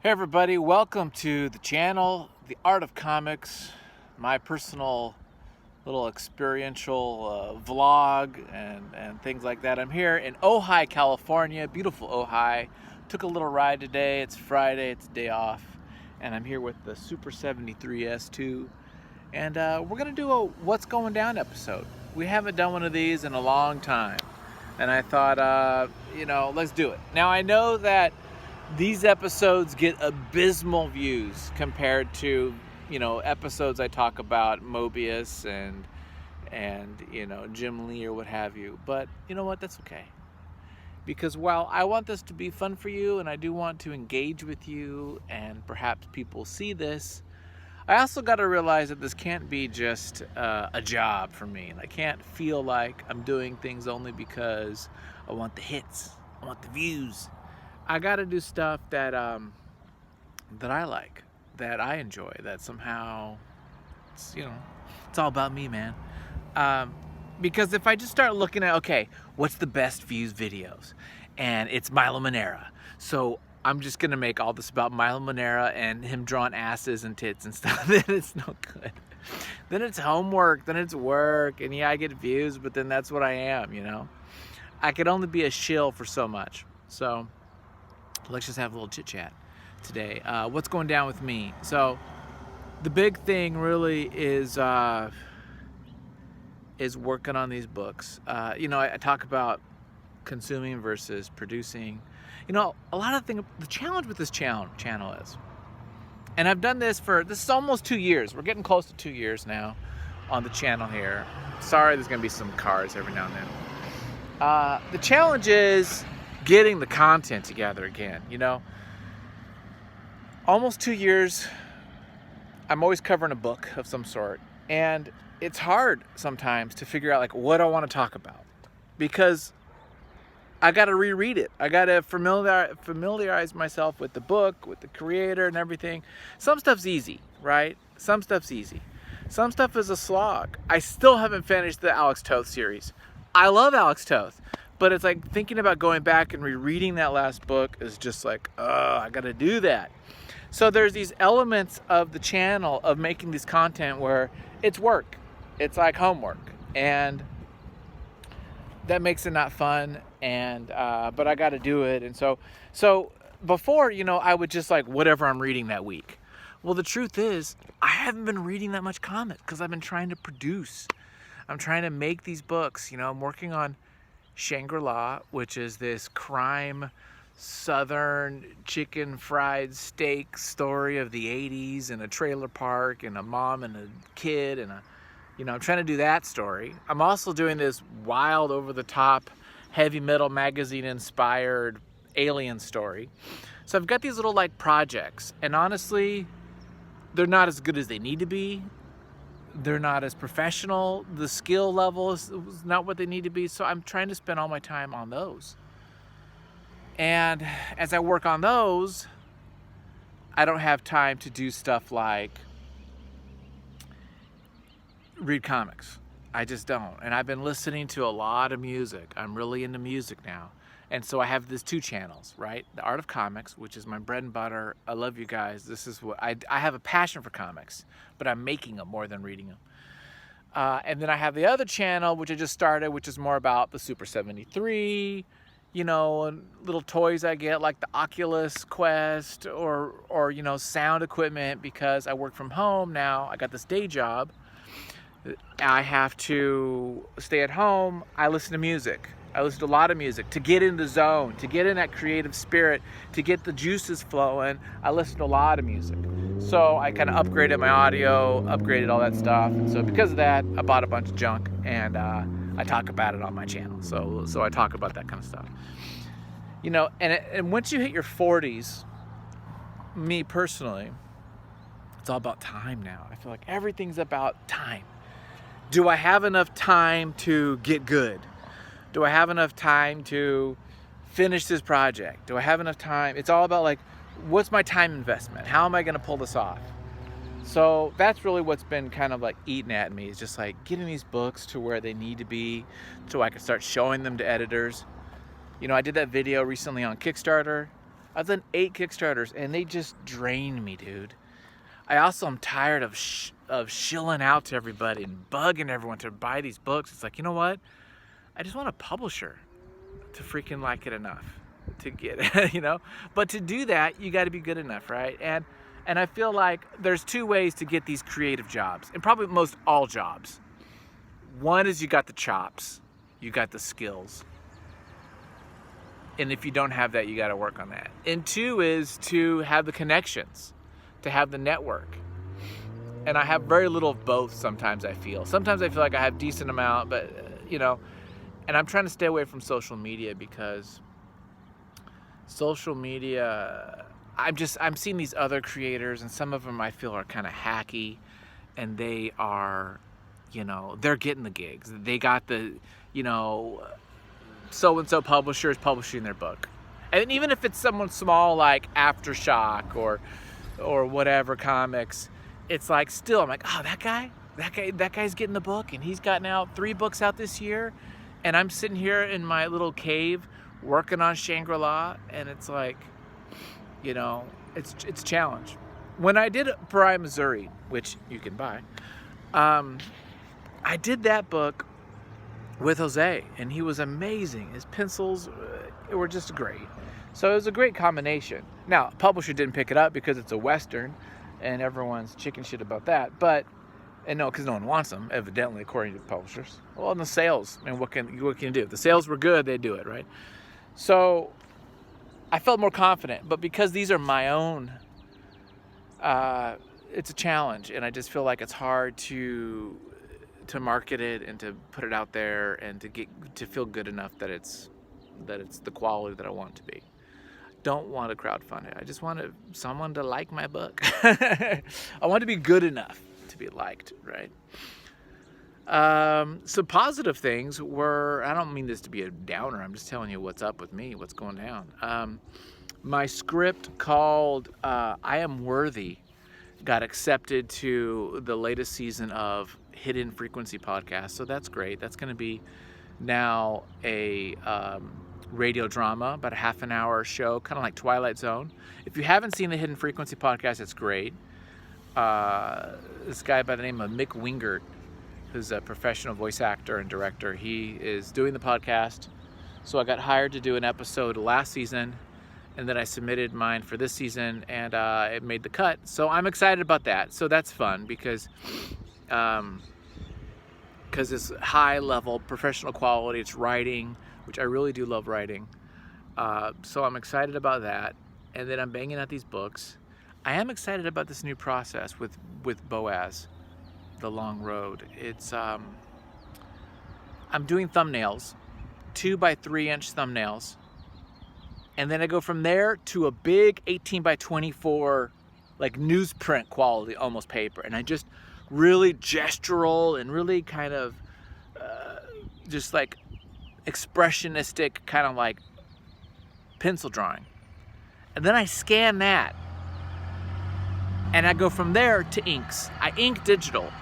Hey everybody, welcome to the channel, The Art of Comics, my personal little experiential vlog and things like that. I'm here in Ojai, California, beautiful Ojai. Took a little ride today, it's Friday, it's a day off, and I'm here with the Super 73 S2, and we're gonna do a What's Going Down episode. We haven't done one of these in a long time, and I thought, let's do it. Now I know that these episodes get abysmal views compared to, episodes I talk about Mobius and Jim Lee or what have you. But you know what? That's okay. Because while I want this to be fun for you and I do want to engage with you and perhaps people see this, I also got to realize that this can't be just a job for me. I can't feel like I'm doing things only because I want the hits, I want the views. I gotta do stuff that that I like, that I enjoy, that somehow it's all about me, man. Because if I just start looking at, okay, what's the best views videos, and it's Milo Manera, so I'm just gonna make all this about Milo Manera and him drawing asses and tits and stuff, then it's no good. Then it's homework, then it's work, and yeah, I get views, but then that's what I am, I could only be a shill for so much. So let's just have a little chit chat today. What's going down with me? So the big thing really is working on these books. I talk about consuming versus producing. A lot of things. The challenge with this channel is, and I've done this is almost 2 years. We're getting close to 2 years now on the channel here. Sorry, there's gonna be some cars every now and then. The challenge is getting the content together again. Almost 2 years, I'm always covering a book of some sort, and it's hard sometimes to figure out what I want to talk about, because I got to reread it. I got to familiarize myself with the book, with the creator and everything. Some stuff's easy, right? Some stuff's easy. Some stuff is a slog. I still haven't finished the Alex Toth series. I love Alex Toth. But it's like thinking about going back and rereading that last book is just I gotta do that. So there's these elements of the channel of making this content where it's work. It's like homework. And that makes it not fun. And but I gotta do it. And so before, I would just whatever I'm reading that week. Well, the truth is, I haven't been reading that much comics because I've been trying to produce. I'm trying to make these books. I'm working on Shangri-La, which is this crime southern chicken fried steak story of the 80s in a trailer park and a mom and a kid and I'm trying to do that story. I'm also doing this wild over the top heavy metal magazine inspired alien story. So I've got these little projects, and honestly they're not as good as they need to be. They're not as professional. The skill level is not what they need to be. So I'm trying to spend all my time on those. And as I work on those, I don't have time to do stuff like read comics. I just don't. And I've been listening to a lot of music. I'm really into music now. And so I have these 2 channels, right? The Art of Comics, which is my bread and butter. I love you guys. This is what I have a passion for comics, but I'm making them more than reading them. And then I have the other channel, which I just started, which is more about the Super 73, and little toys I get like the Oculus Quest or sound equipment, because I work from home now. I got this day job. I have to stay at home. I listen to music. I listen to a lot of music to get in the zone, to get in that creative spirit, to get the juices flowing. I listen to a lot of music. So I kind of upgraded my audio, upgraded all that stuff. And so because of that, I bought a bunch of junk, and I talk about it on my channel. So I talk about that kind of stuff. And once you hit your 40s, me personally, it's all about time now. I feel like everything's about time. Do I have enough time to get good? Do I have enough time to finish this project? Do I have enough time? It's all about what's my time investment? How am I going to pull this off? So that's really what's been kind of eating at me, is just getting these books to where they need to be so I can start showing them to editors. I did that video recently on Kickstarter. I've done 8 Kickstarters, and they just drain me, dude. I also am tired of shilling out to everybody and bugging everyone to buy these books. It's like, you know what? I just want a publisher to freaking like it enough to get it, you know? But to do that, you got to be good enough, right? And I feel like there's 2 ways to get these creative jobs, and probably most all jobs. One is you got the chops, you got the skills. And if you don't have that, you got to work on that. And 2 is to have the connections, to have the network. And I have very little of both sometimes, I feel. Sometimes I feel like I have decent amount, but, you know, and I'm trying to stay away from social media because social media, I'm seeing these other creators, and some of them I feel are kind of hacky, and they are, you know, they're getting the gigs. They got the, you know, so-and-so publisher is publishing their book. And even if it's someone small like Aftershock or whatever comics, it's like still I'm like, oh, that guy's getting the book, and he's gotten out 3 books out this year, and I'm sitting here in my little cave working on Shangri-La, and it's like, you know, it's a challenge. When I did Pariah, Missouri, which you can buy, I did that book with Jose, and he was amazing. His pencils were just great. So it was a great combination. Now, publisher didn't pick it up because it's a Western, and everyone's chicken shit about that. But, and no, because no one wants them, evidently, according to the publishers. Well, and the sales, I mean, what can you do? If the sales were good, they'd do it, right? So I felt more confident. But because these are my own, it's a challenge, and I just feel like it's hard to market it and to put it out there and to feel good enough that it's the quality that I want it to be. Don't want to crowdfund it. I just want someone to like my book. I want to be good enough to be liked, right? Some positive things were, I don't mean this to be a downer, I'm just telling you what's up with me, what's going down. My script called I Am Worthy got accepted to the latest season of Hidden Frequency podcast, so that's great. That's going to be now a radio drama, about a half an hour show, kind of like Twilight Zone. If you haven't seen the Hidden Frequency podcast, it's great. This guy by the name of Mick Wingert, who's a professional voice actor and director, he is doing the podcast. So I got hired to do an episode last season, and then I submitted mine for this season, and it made the cut. So I'm excited about that. So that's fun because it's high level, professional quality. It's writing, which I really do love writing. So I'm excited about that. And then I'm banging out these books. I am excited about this new process with Boaz, The Long Road. It's I'm doing thumbnails, 2 by 3 inch thumbnails. And then I go from there to a big 18 by 24, like newsprint quality, almost paper. And I just really gestural and really kind of just like expressionistic, kind of like pencil drawing. And then I scan that. And I go from there to inks. I ink digital,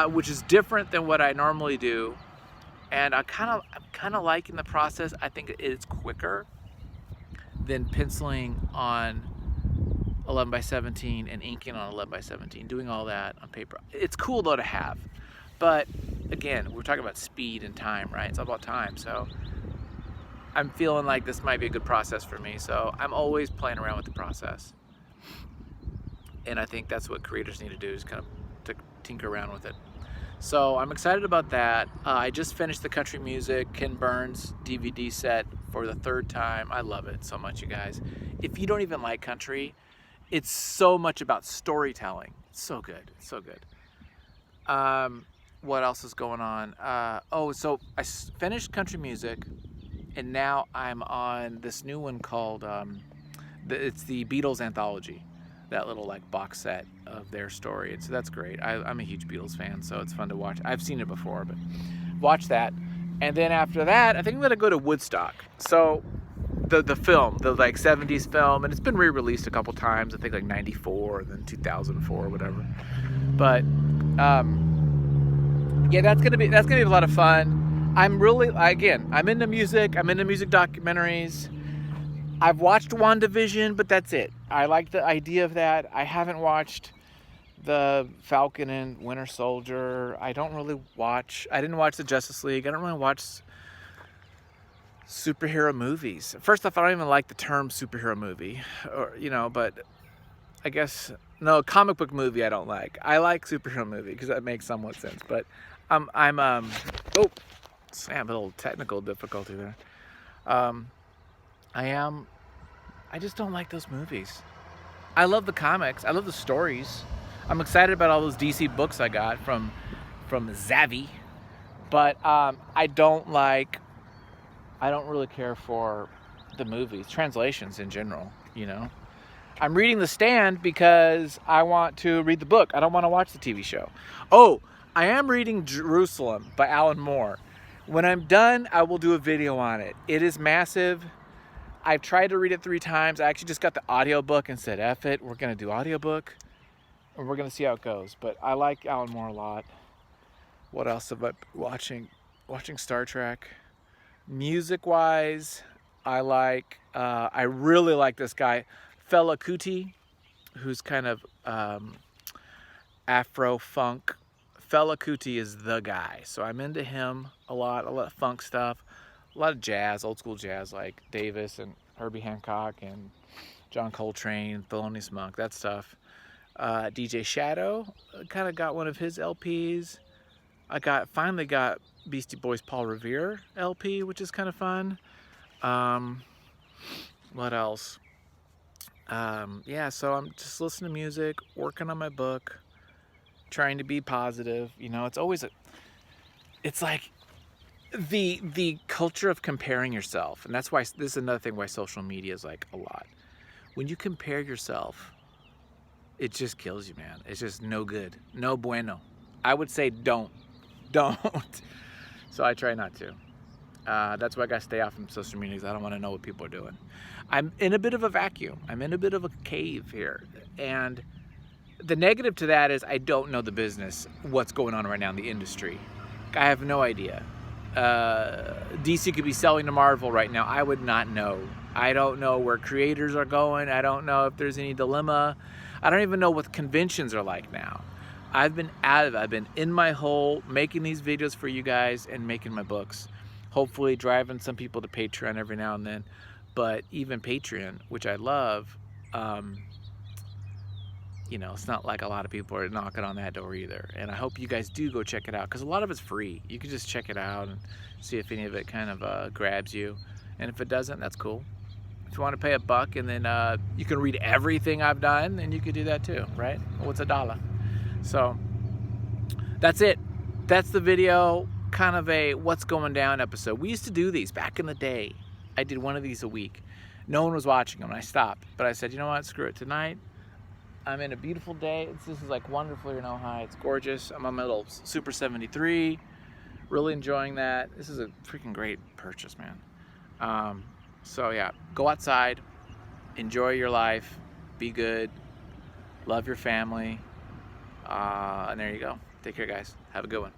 which is different than what I normally do. And I'm kind of liking the process. I think it's quicker than penciling on 11 by 17 and inking on 11 by 17, doing all that on paper. It's cool though to have, but again, we're talking about speed and time, right? It's all about time. So I'm feeling like this might be a good process for me. So I'm always playing around with the process. And I think that's what creators need to do, is kind of to tinker around with it. So I'm excited about that. I just finished the country music Ken Burns DVD set for the 3rd time. I love it so much, you guys. If you don't even like country, it's so much about storytelling. It's so good. It's so good. What else is going on? So I finished country music, and now I'm on this new one called, it's the Beatles anthology. That little like box set of their story. And so that's great. I'm a huge Beatles fan, so it's fun to watch. I've seen it before, but watch that. And then after that, I think I'm gonna go to Woodstock. So the film, the like 70s film, and it's been re-released a couple times. I think like 94 and then 2004 or whatever. But yeah, that's gonna be a lot of fun. I'm into music. I'm into music documentaries. I've watched WandaVision, but that's it. I like the idea of that. I haven't watched the Falcon and Winter Soldier. I didn't watch the Justice League. I don't really watch superhero movies. First off, I don't even like the term superhero movie, but I guess, no, comic book movie I don't like. I like superhero movie because that makes somewhat sense. But I have a little technical difficulty there. I just don't like those movies. I love the comics. I love the stories. I'm excited about all those DC books I got from Zavi. But I don't really care for the movies, translations in general, I'm reading The Stand because I want to read the book. I don't want to watch the TV show. Oh, I am reading Jerusalem by Alan Moore. When I'm done, I will do a video on it. It is massive. I've tried to read it 3 times. I actually just got the audiobook and said, F it, we're going to do audiobook. And we're going to see how it goes. But I like Alan Moore a lot. What else have I been watching? Watching Star Trek. Music-wise, I really like this guy, Fela Kuti, who's kind of Afro-funk. Fela Kuti is the guy. So I'm into him a lot of funk stuff. A lot of jazz, old school jazz, like Davis and Herbie Hancock and John Coltrane, Thelonious Monk, that stuff. DJ Shadow, kind of got one of his LPs. I finally got Beastie Boys' Paul Revere LP, which is kind of fun. What else? So I'm just listening to music, working on my book, trying to be positive. It's like the culture of comparing yourself. And that's why this is another thing why social media is like a lot. When you compare yourself, it just kills you, man. It's just no good. No bueno. I would say don't. So I try not to. That's why I got to stay off from social media because I don't want to know what people are doing. I'm in a bit of a vacuum. I'm in a bit of a cave here. And the negative to that is I don't know the business, what's going on right now in the industry. I have no idea. DC could be selling to Marvel right now. I would not know. I don't know where creators are going. I don't know if there's any dilemma. I don't even know what conventions are like now. I've been out of it. I've been in my hole making these videos for you guys and making my books. Hopefully driving some people to Patreon every now and then. But even Patreon, which I love, it's not like a lot of people are knocking on that door either. And I hope you guys do go check it out because a lot of it's free. You can just check it out and see if any of it kind of grabs you. And if it doesn't, that's cool. If you want to pay $1 and then you can read everything I've done, then you could do that too, right? Well, it's $1. So that's it. That's the video, kind of a what's going down episode. We used to do these back in the day. I did one of these a week. No one was watching them and I stopped. But I said, you know what, screw it. Tonight, I'm in a beautiful day. This is like wonderful here in Ojai. It's gorgeous. I'm on my little Super 73. Really enjoying that. This is a freaking great purchase, man. So yeah, go outside, enjoy your life, be good, love your family, and there you go. Take care, guys. Have a good one.